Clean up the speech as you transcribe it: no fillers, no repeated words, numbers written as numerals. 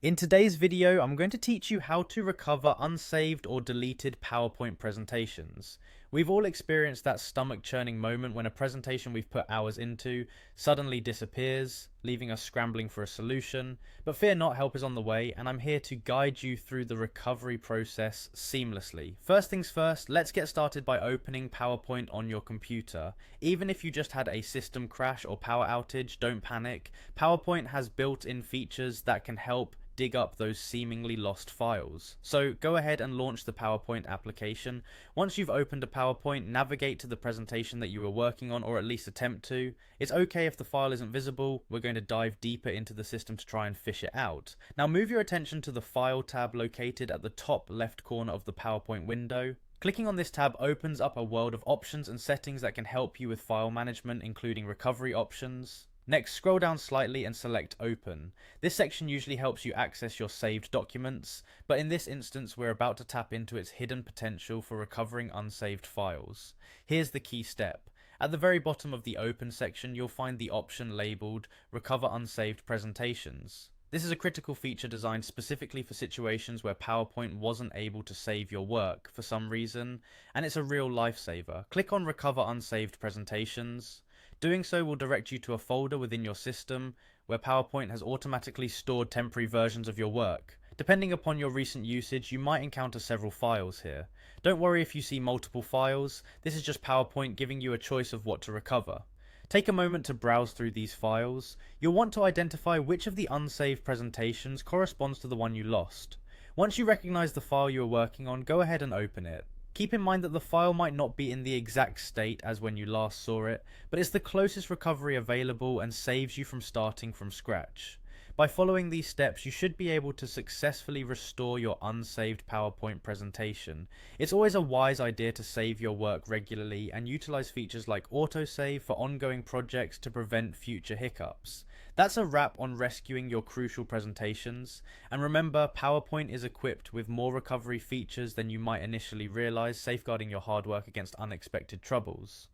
In today's video, I'm going to teach you how to recover unsaved or deleted PowerPoint presentations. We've all experienced that stomach-churning moment when a presentation we've put hours into suddenly disappears, leaving us scrambling for a solution. But fear not, help is on the way, and I'm here to guide you through the recovery process seamlessly. First things first, let's get started by opening PowerPoint on your computer. Even if you just had a system crash or power outage, don't panic. PowerPoint has built-in features that can help dig up those seemingly lost files. So go ahead and launch the PowerPoint application. Once you've opened a PowerPoint, navigate to the presentation that you were working on, or at least attempt to. It's okay if the file isn't visible. We're going to dive deeper into the system to try and fish it out. Now move your attention to the File tab located at the top left corner of the PowerPoint window. Clicking on this tab opens up a world of options and settings that can help you with file management, including recovery options. Next, scroll down slightly and select Open. This section usually helps you access your saved documents, but in this instance we're about to tap into its hidden potential for recovering unsaved files. Here's the key step. At the very bottom of the Open section, you'll find the option labeled Recover Unsaved Presentations. This is a critical feature designed specifically for situations where PowerPoint wasn't able to save your work for some reason, and it's a real lifesaver. Click on Recover Unsaved Presentations. Doing so will direct you to a folder within your system where PowerPoint has automatically stored temporary versions of your work. Depending upon your recent usage, you might encounter several files here. Don't worry if you see multiple files, this is just PowerPoint giving you a choice of what to recover. Take a moment to browse through these files. You'll want to identify which of the unsaved presentations corresponds to the one you lost. Once you recognize the file you are working on, go ahead and open it. Keep in mind that the file might not be in the exact state as when you last saw it, but it's the closest recovery available and saves you from starting from scratch. By following these steps, you should be able to successfully restore your unsaved PowerPoint presentation. It's always a wise idea to save your work regularly and utilize features like autosave for ongoing projects to prevent future hiccups. That's a wrap on rescuing your crucial presentations, and remember, PowerPoint is equipped with more recovery features than you might initially realize, safeguarding your hard work against unexpected troubles.